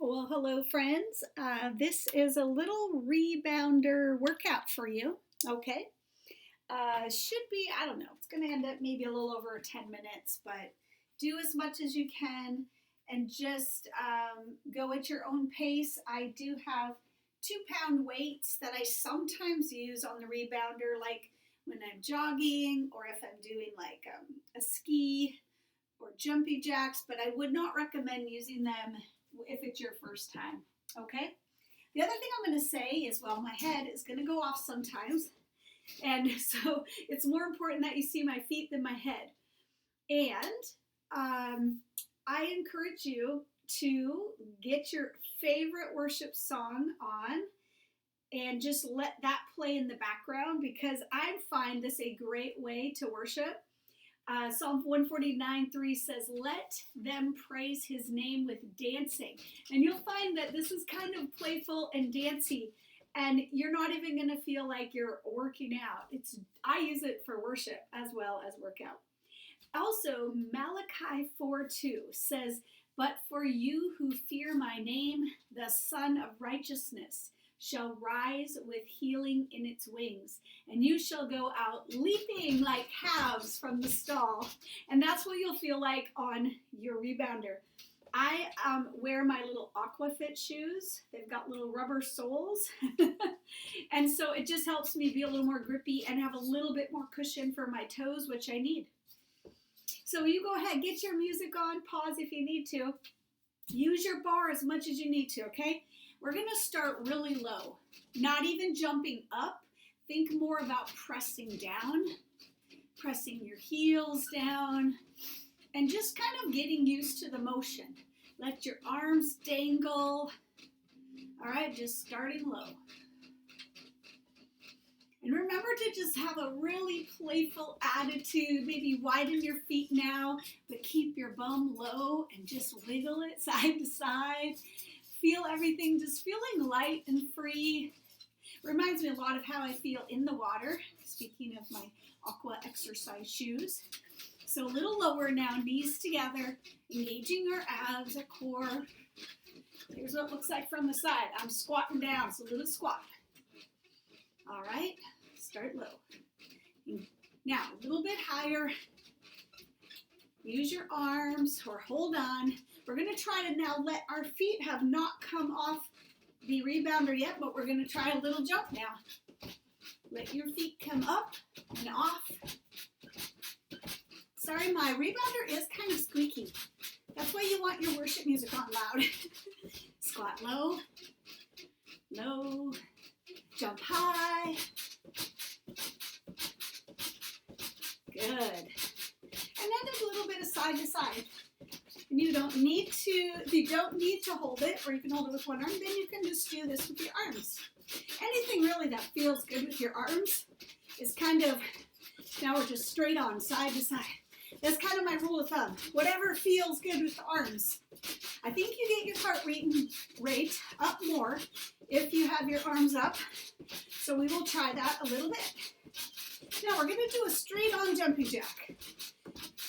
Well, hello, friends. This is a little rebounder workout for you. Okay. Should be, I don't know, it's going to end up maybe a little over 10 minutes, but do as much as you can and just go at your own pace. I do have 2 pound weights that I sometimes use on the rebounder, like when I'm jogging or if I'm doing like a ski or jumpy jacks, but I would not recommend using them if it's your first time, okay? The other thing I'm going to say is, well, my head is going to go off sometimes, and so it's more important that you see my feet than my head. And I encourage you to get your favorite worship song on and just let that play in the background, because I find this a great way to worship. Psalm 149:3 says, "Let them praise his name with dancing." And you'll find that this is kind of playful and dancey, and you're not even going to feel like you're working out. I use it for worship as well as workout. Also, Malachi 4:2 says, "But for you who fear my name, the Son of Righteousness shall rise with healing in its wings, and you shall go out leaping like calves from the stall." And that's what you'll feel like on your rebounder. I wear my little Aquafit shoes. They've got little rubber soles. And so it just helps me be a little more grippy and have a little bit more cushion for my toes, which I need. So you go ahead, get your music on, pause if you need to. Use your bar as much as you need to, okay? We're going to start really low, not even jumping up. Think more about pressing down, pressing your heels down, and just kind of getting used to the motion. Let your arms dangle. All right, just starting low. And remember to just have a really playful attitude. Maybe widen your feet now, but keep your bum low and just wiggle it side to side. Feel everything just feeling light and free. Reminds me a lot of how I feel in the water, speaking of my aqua exercise shoes. So a little lower now, knees together, engaging our abs, our core. Here's what it looks like from the side. I'm squatting down, so a little squat. All right, start low. Now, a little bit higher. Use your arms or hold on. We're going to try to now let our feet have not come off the rebounder yet, but we're going to try a little jump now. Let your feet come up and off. Sorry, my rebounder is kind of squeaky. That's why you want your worship music on loud. Squat low, low, jump high. Good. And then a little bit of side to side. And you don't need to hold it, or you can hold it with one arm, then you can just do this with your arms. Anything really that feels good with your arms is kind of, now we're just straight on, side to side. That's kind of my rule of thumb. Whatever feels good with the arms. I think you get your heart rate up more if you have your arms up. So we will try that a little bit. Now we're going to do a straight on jumping jack.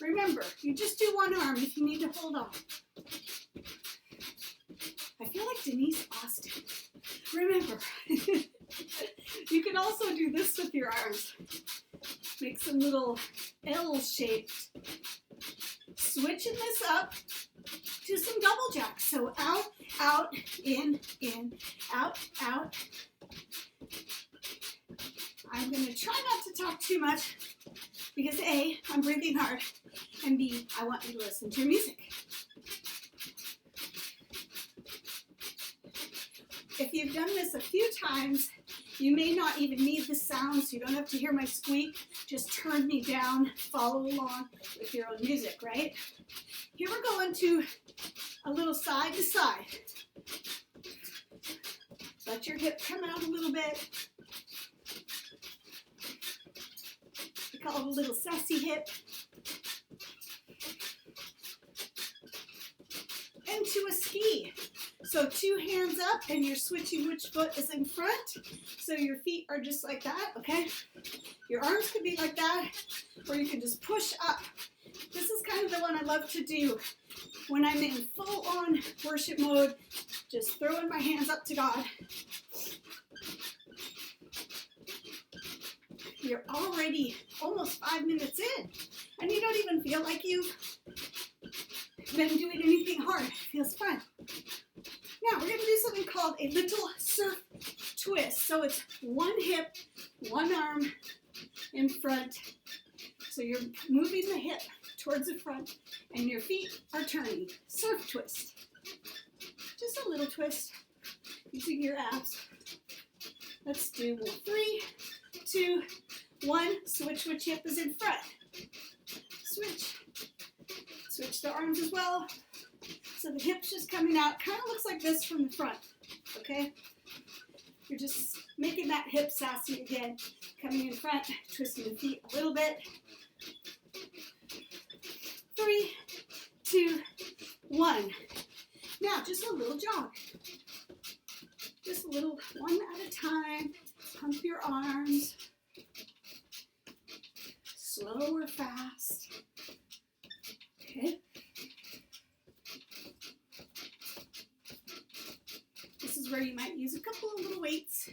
Remember, you just do one arm if you need to hold on. I feel like Denise Austin. Remember, you can also do this with your arms. Make some little L-shaped. Switching this up to some double jacks. So out, out, in, out, out. I'm going to try not to talk too much because A, I'm breathing hard, and B, I want you to listen to your music. If you've done this a few times, you may not even need the sound, so you don't have to hear my squeak. Just turn me down, follow along with your own music, right? Here we're going to a little side to side. Let your hip come out a little bit. We call it a little sassy hip. Into a ski. So 2 hands up, and you're switching which foot is in front. So your feet are just like that, okay? Your arms could be like that, or you can just push up. This is kind of the one I love to do when I'm in full-on worship mode, Just throwing my hands up to God. You're already almost 5 minutes in, and you don't even feel like you've been doing anything hard. It feels fun. Now we're going to do something called a little surf twist. So it's one hip, one arm in front. So you're moving the hip towards the front, and your feet are turning. Surf twist. Just a little twist using your abs. Let's do 3, 2, 1. Switch which hip is in front. Switch. Switch the arms as well. So the hip's just coming out. Kind of looks like this from the front. Okay? You're just making that hip sassy again. Coming in front, twisting the feet a little bit. 3, 2, 1. Now, just a little jog. Just a little, one at a time. Pump your arms. Slow or fast. Okay. This is where you might use a couple of little weights.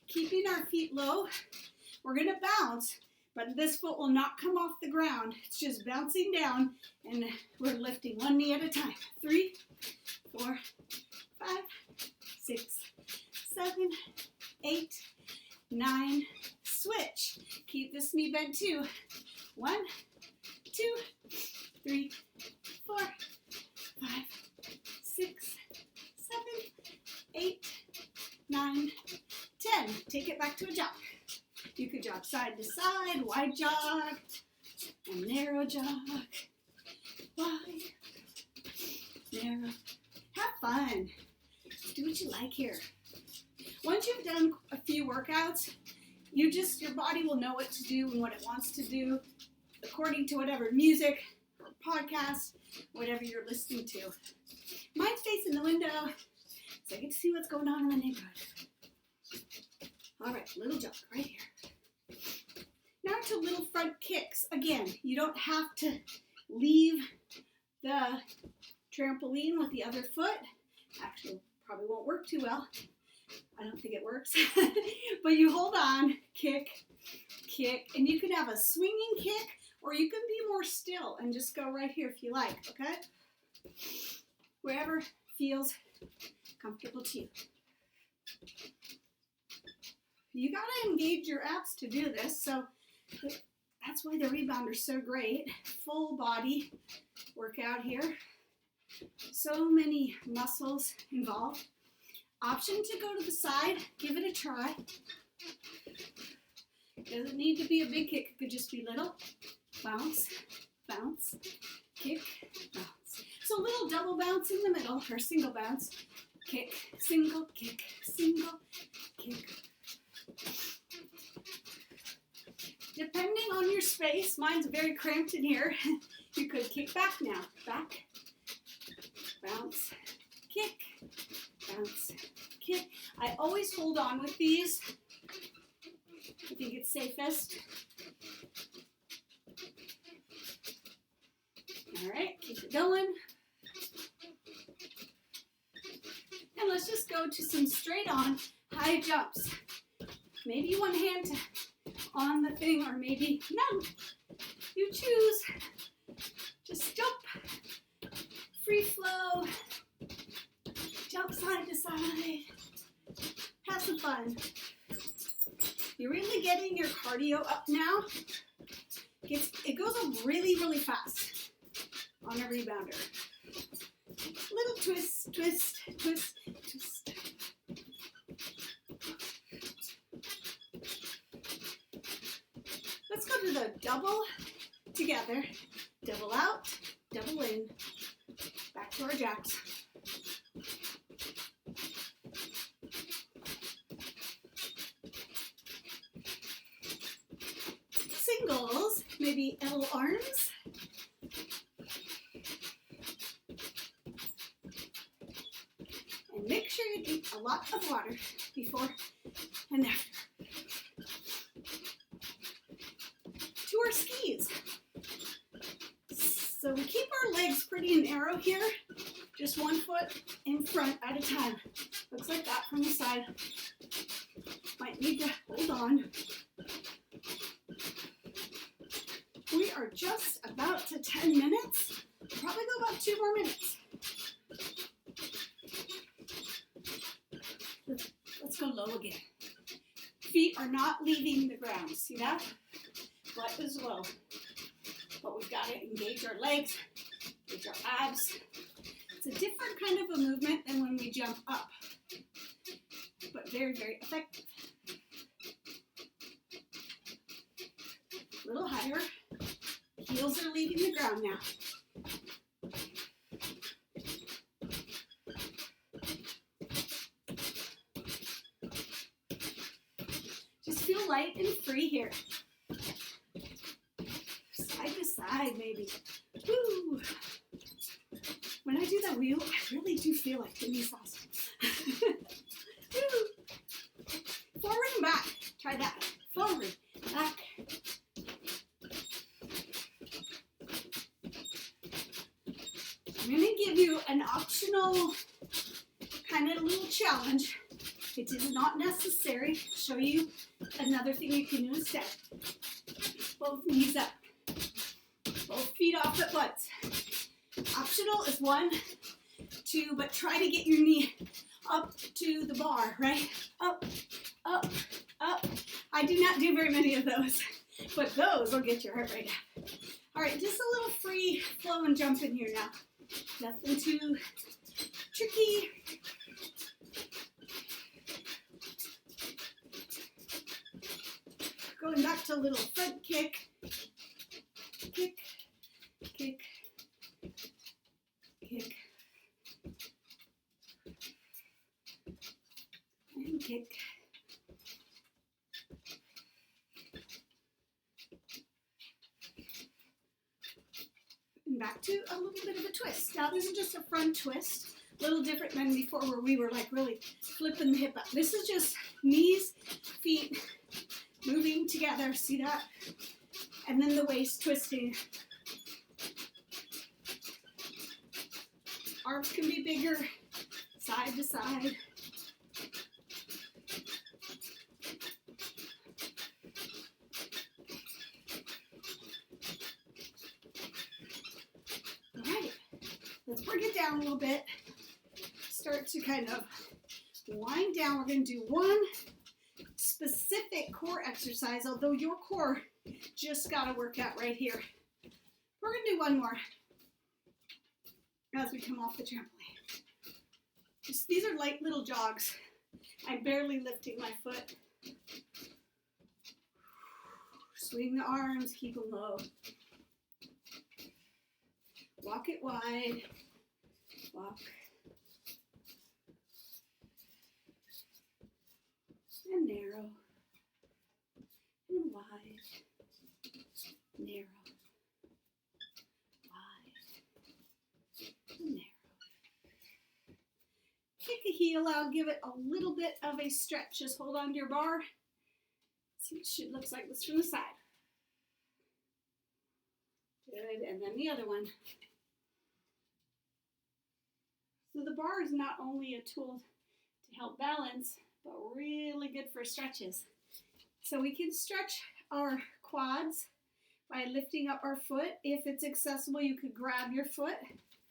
Keeping our feet low. We're going to bounce, but this foot will not come off the ground. It's just bouncing down, and we're lifting one knee at a time. 3, 4, 5, 6, 7, 8, 9. Switch. Keep this knee bent too. 1, 2, 3, 4, 5, 6, 7, 8, 9, 10. Take it back to a jog. You could jog side to side, wide jog, and narrow jog. Wide, narrow. Have fun. Do what you like here. Once you've done a few workouts, your body will know what to do and what it wants to do according to whatever music or podcast, whatever you're listening to. Mine's facing the window, so I get to see what's going on in the neighborhood. All right, little jog right here. Now to little front kicks. Again, you don't have to leave the trampoline with the other foot. Actually, probably won't work too well. I don't think it works. But you hold on, kick, kick, and you can have a swinging kick, or you can be more still and just go right here if you like, okay? Wherever feels comfortable to you. You gotta engage your abs to do this, so that's why the Rebounder's so great. Full body workout here. So many muscles involved. Option to go to the side, give it a try. Doesn't need to be a big kick, it could just be little. Bounce, bounce, kick, bounce. So a little double bounce in the middle, or single bounce. Kick, single, kick, single, kick. Depending on your space, mine's very cramped in here. You could kick back now. Back, bounce, kick, bounce, kick. I always hold on with these. I think it's safest. All right, keep it going. And let's just go to some straight on high jumps. Maybe one hand on the thing, or maybe none. You choose. Just jump. Free flow. Jump side to side. Have some fun. You're really getting your cardio up now. It goes up really, really fast on a rebounder. Little twist, twist, twist, twist. Let's go to the double together. Double out, double in. Back to our jacks. Singles, maybe L arms. And make sure you drink a lot of water before and after. To our skis. So we keep our legs pretty narrow here, Just one foot in front at a time. Looks like that from the side. Might need to hold on. We are just about to 10 minutes. Probably go about 2 more minutes. Let's go low again. Feet are not leaving the ground. See that? Butt is low. But we've got to engage our legs, engage our abs. It's a different kind of a movement than when we jump up, but very, very effective. A little higher. Heels are leaving the ground now. Just feel light and free here. Side to side, maybe. Woo! When I do that wheel, I really do feel like Denise Austin. Woo! Forward and back. Try that. Forward, back. I'm going to give you an optional kind of little challenge. It is not necessary. Show you another thing you can do instead. Both knees up. Both feet off at once. Optional is 1, 2, but try to get your knee up to the bar, right? Up, up, up. I do not do very many of those, but those will get your heart rate up. All right, just a little free flow and jump in here now. Nothing too tricky. Going back to a little front kick. Kick, kick, kick, and kick. And back to a little bit of a twist. Now this is just a front twist, a little different than before where we were like really flipping the hip up. This is just knees, feet moving together, see that? And then the waist twisting. Arms can be bigger, side to side. All right, let's bring it down a little bit. Start to kind of wind down. We're going to do one specific core exercise, although your core just got to work out right here. We're going to do one more as we come off the trampoline. Just, these are light little jogs. I'm barely lifting my foot. Swing the arms, keep them low. Walk it wide. Walk. And narrow. And wide. Narrow. Narrow. Kick a heel out, give it a little bit of a stretch. Just hold on to your bar. See, it should look like this from the side. Good, and then the other one. So the bar is not only a tool to help balance, but really good for stretches. So we can stretch our quads by lifting up our foot. If it's accessible, you could grab your foot.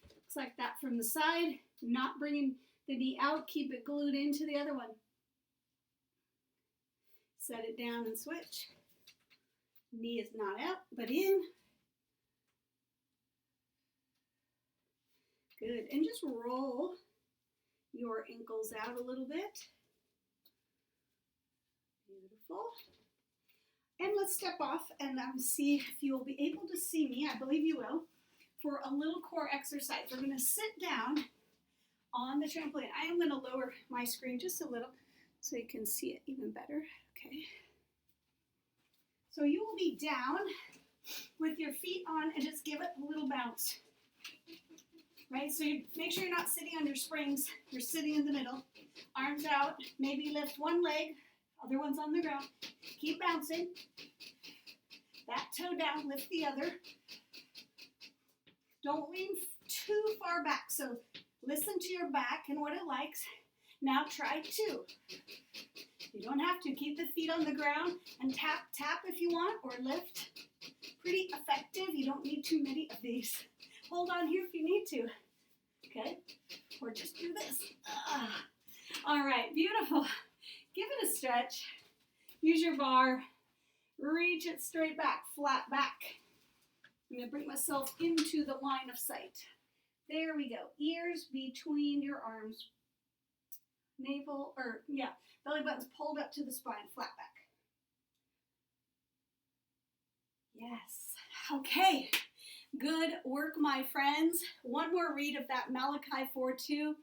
Looks like that from the side, not bringing the knee out, keep it glued into the other one. Set it down and switch. Knee is not out, but in. Good, and just roll your ankles out a little bit. Beautiful. And let's step off and see if you will be able to see me. I believe you will. For a little core exercise. We're going to sit down on the trampoline. I am going to lower my screen just a little so you can see it even better. Okay. So you will be down with your feet on and just give it a little bounce. Right? So you make sure you're not sitting on your springs. You're sitting in the middle. Arms out. Maybe lift one leg. Other one's on the ground. Keep bouncing. That toe down. Lift the other. Don't lean too far back. So Listen to your back and what it likes. Now try 2. You don't have to. Keep the feet on the ground and tap, tap if you want, or lift. Pretty effective. You don't need too many of these. Hold on here if you need to. Okay? Or just do this. All right, beautiful. Give it a stretch. Use your bar. Reach it straight back, flat back. I'm going to bring myself into the line of sight. There we go. Ears between your arms. Belly button's pulled up to the spine, flat back. Yes. Okay. Good work, my friends. One more read of that Malachi 4:2.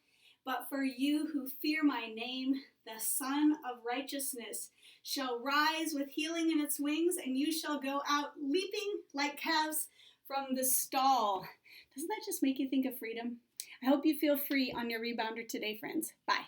But for you who fear my name, the Son of Righteousness shall rise with healing in its wings, and you shall go out leaping like calves from the stall. Doesn't that just make you think of freedom? I hope you feel free on your rebounder today, friends. Bye.